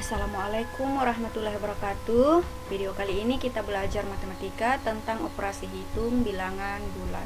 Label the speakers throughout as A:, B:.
A: Assalamualaikum warahmatullahi wabarakatuh. Video kali ini kita belajar matematika tentang operasi hitung bilangan bulat.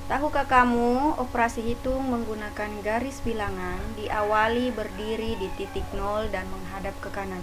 A: Tahukah kamu, operasi hitung menggunakan garis bilangan diawali berdiri di titik 0 dan menghadap ke kanan.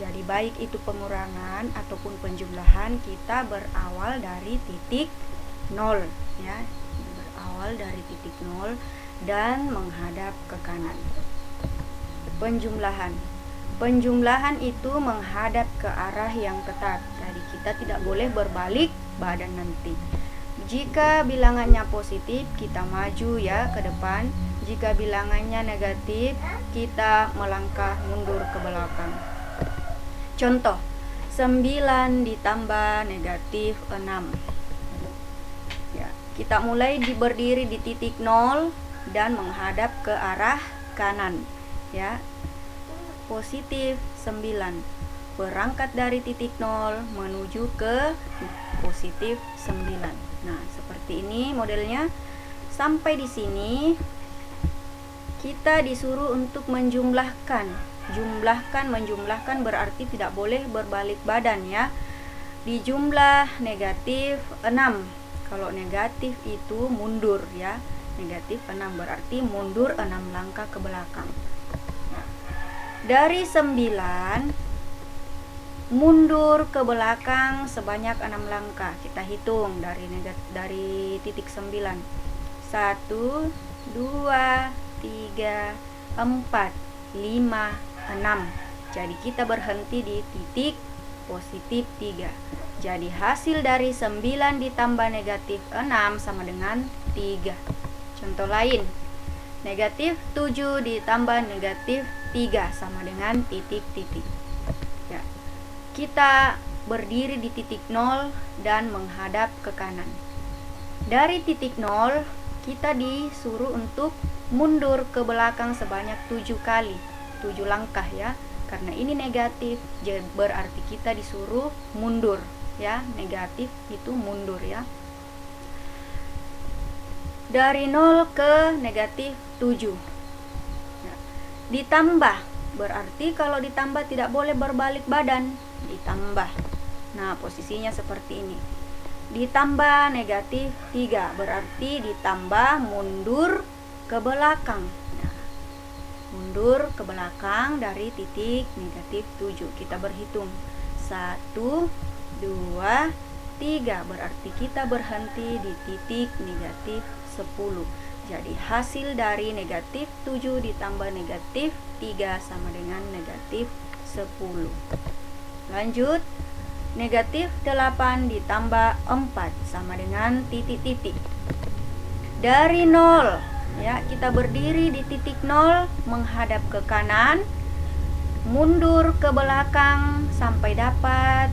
A: Jadi baik itu pengurangan ataupun penjumlahan, kita berawal dari titik 0 ya. Berawal dari titik 0 dan menghadap ke kanan. Penjumlahan itu menghadap ke arah yang tetap. Jadi kita tidak boleh berbalik badan nanti. Jika bilangannya positif, kita maju ya ke depan. Jika bilangannya negatif, kita melangkah mundur ke belakang. Contoh, 9 ditambah negatif 6. Ya, kita mulai berdiri di titik 0 dan menghadap ke arah kanan. Ya. Positif 9, berangkat dari titik 0 menuju ke positif 9. Nah, seperti ini modelnya. Sampai di sini kita disuruh untuk menjumlahkan. Menjumlahkan berarti tidak boleh berbalik badan ya. Dijumlah negatif 6. Kalau negatif itu mundur ya. Negatif 6 berarti mundur 6 langkah ke belakang. Dari 9 mundur ke belakang sebanyak 6 langkah. Kita hitung dari titik 9. 1, 2, 3, 4, 5, 6. Jadi kita berhenti di titik positif 3. Jadi hasil dari 9 ditambah negatif 6 sama dengan 3. Contoh lain, negatif 7 ditambah negatif 3 sama dengan titik-titik ya. Kita berdiri di titik 0 dan menghadap ke kanan. Dari titik 0 kita disuruh untuk mundur ke belakang sebanyak 7 kali, 7 langkah ya. Karena ini negatif, berarti kita disuruh mundur ya. Negatif itu mundur ya. Dari 0 ke negatif 7 ya. Ditambah, berarti kalau ditambah tidak boleh berbalik badan. Ditambah, nah posisinya seperti ini. Ditambah negatif 3, berarti ditambah mundur ke belakang nah, mundur ke belakang dari titik negatif 7. Kita berhitung 1, 2, 3, berarti kita berhenti di titik negatif 10. Jadi hasil dari negatif 7 ditambah negatif 3 sama dengan negatif 10. Lanjut, negatif 8 ditambah 4 sama dengan titik-titik. Dari 0 ya, kita berdiri di titik 0 menghadap ke kanan, mundur ke belakang sampai dapat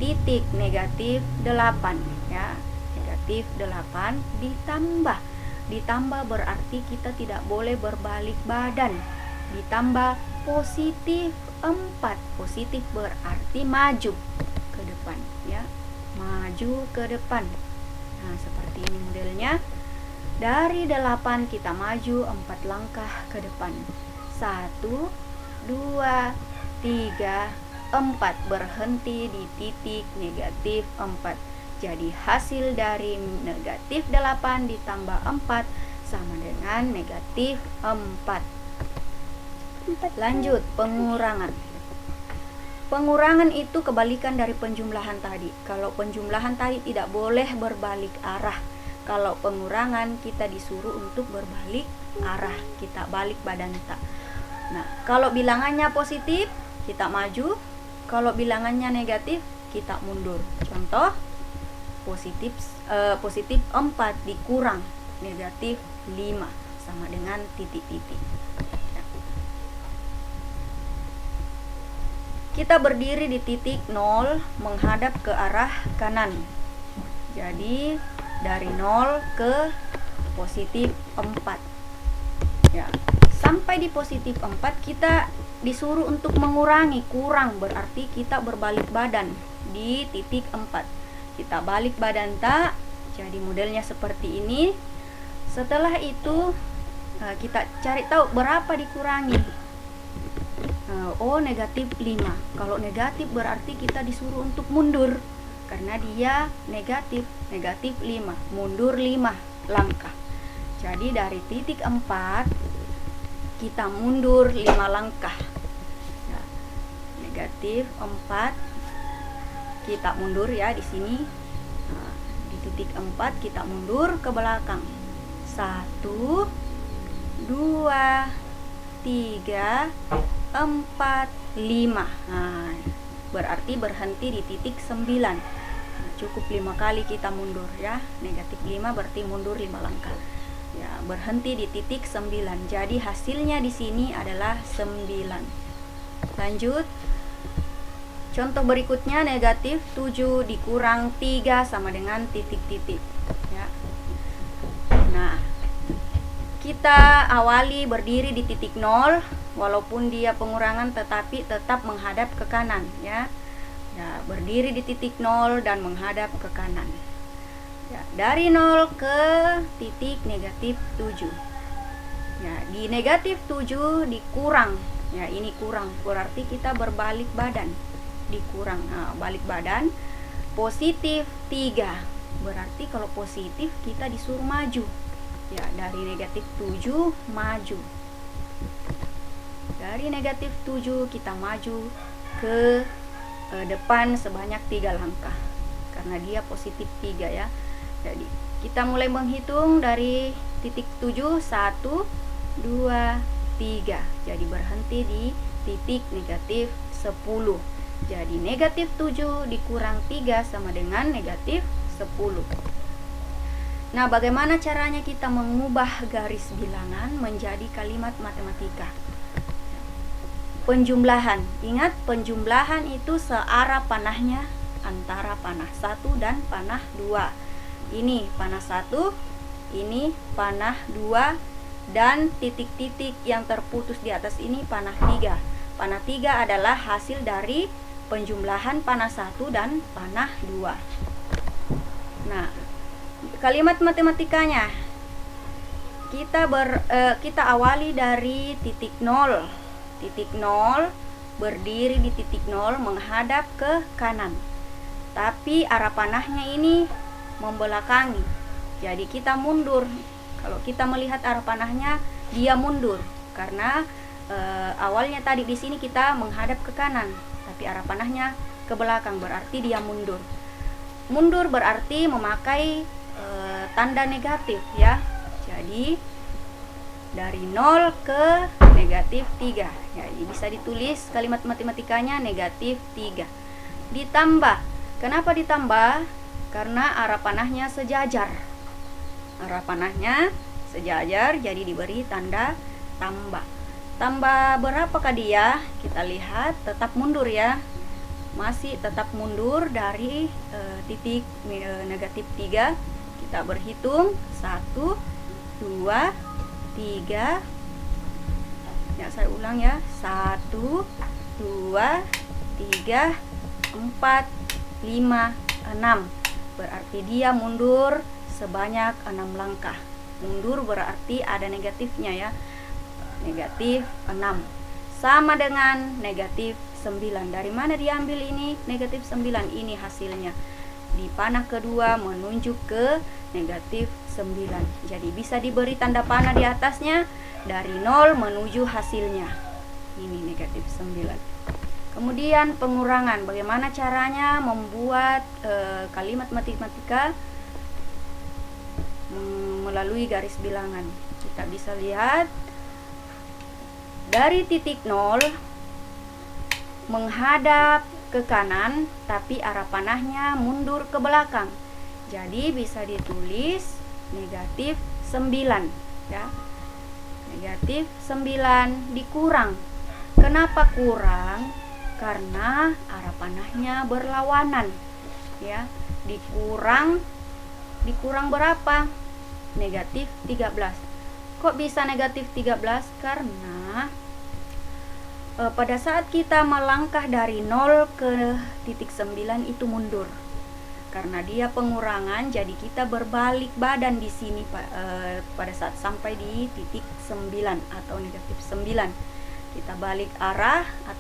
A: titik negatif 8 ya. Negatif 8 ditambah berarti kita tidak boleh berbalik badan. Ditambah positif 4. Positif berarti maju ke depan ya. Maju ke depan. Nah, seperti ini modelnya. Dari 8 kita maju 4 langkah ke depan. 1, 2, 3, 4, berhenti di titik negatif 4. Jadi hasil dari negatif 8 ditambah 4 sama dengan negatif 4. Lanjut, pengurangan. Pengurangan itu kebalikan dari penjumlahan tadi. Kalau penjumlahan tadi tidak boleh berbalik arah. Kalau pengurangan kita disuruh untuk berbalik arah. Kita balik badan tak. Nah, kalau bilangannya positif, kita maju. Kalau bilangannya negatif, kita mundur. Contoh, positif 4 dikurang negatif 5 sama dengan titik-titik. Kita berdiri di titik 0 menghadap ke arah kanan. Jadi dari 0 ke positif 4 ya. Sampai di positif 4 kita disuruh untuk mengurangi. Kurang berarti kita berbalik badan di titik 4. Kita balik badan tak. Jadi modelnya seperti ini. Setelah itu kita cari tahu berapa dikurangi. Oh, negatif 5. Kalau negatif berarti kita disuruh untuk mundur. Karena dia negatif 5. Mundur 5 langkah. Jadi dari titik 4 kita mundur 5 langkah. Ya, negatif 4 kita mundur ya di sini. Nah, di titik 4 kita mundur ke belakang. 1 2 3 4 5. Nah, berarti berhenti di titik 9. Nah, cukup 5 kali kita mundur ya. Negatif 5 berarti mundur 5 langkah. Ya, berhenti di titik 9. Jadi hasilnya di sini adalah 9. Lanjut. Contoh berikutnya, negatif 7 dikurang 3 sama dengan titik-titik ya. Nah, kita awali berdiri di titik 0. Walaupun dia pengurangan tetapi tetap menghadap ke kanan ya. Ya, berdiri di titik 0 dan menghadap ke kanan. Ya, dari 0 ke titik negatif 7. Ya, di negatif 7 dikurang. Ya, ini kurang. Berarti kita berbalik badan. Dikurang. Nah, balik badan positif 3. Berarti kalau positif kita disuruh maju. Ya, dari negatif 7 maju. Dari negatif 7 kita maju ke depan sebanyak 3 langkah. Karena dia positif 3 ya. Jadi kita mulai menghitung dari titik 7. 1 2 3. Jadi berhenti di titik negatif 10. Jadi negatif 7 dikurang 3 sama dengan negatif 10. Nah, bagaimana caranya kita mengubah garis bilangan menjadi kalimat matematika? Penjumlahan. Ingat, penjumlahan itu searah panahnya antara panah 1 dan panah 2. Ini panah 1, ini panah 2, dan titik-titik yang terputus di atas ini panah 3. Panah 3 adalah hasil dari penjumlahan panah 1 dan panah 2. Nah, kalimat matematikanya kita awali dari titik 0. Titik 0, berdiri di titik 0 menghadap ke kanan. Tapi arah panahnya ini membelakangi. Jadi kita mundur. Kalau kita melihat arah panahnya, dia mundur karena awalnya tadi di sini kita menghadap ke kanan, tapi arah panahnya ke belakang, berarti dia mundur. Mundur berarti memakai tanda negatif ya. Jadi dari 0 ke negatif 3. Jadi bisa ditulis kalimat matematikanya negatif 3. Ditambah. Kenapa ditambah? Karena arah panahnya sejajar. Arah panahnya sejajar, jadi diberi tanda tambah. Tambah berapakah dia? Kita lihat, tetap mundur ya. Masih tetap mundur dari titik negatif 3. Kita berhitung 1 2 3. Ya, saya ulang ya. 1 2 3 4 5 6. Berarti dia mundur sebanyak 6 langkah. Mundur berarti ada negatifnya ya. Negatif 6 sama dengan negatif 9. Dari mana diambil ini? Negatif 9 ini hasilnya. Di panah kedua menunjuk ke negatif 9. Jadi bisa diberi tanda panah di atasnya dari 0 menuju hasilnya. Ini negatif 9. Kemudian pengurangan. Bagaimana caranya membuat kalimat matematika melalui garis bilangan? Kita bisa lihat dari titik 0 menghadap ke kanan, tapi arah panahnya mundur ke belakang. Jadi bisa ditulis negatif 9 ya. Negatif 9 dikurang. Kenapa kurang? Karena arah panahnya berlawanan ya. Dikurang berapa? Negatif 13. Kok bisa negatif 13? Karena pada saat kita melangkah dari 0 ke titik 9 itu mundur. Karena dia pengurangan, jadi kita berbalik badan di sini pada saat sampai di titik 9 atau negatif 9. kita balik arah atau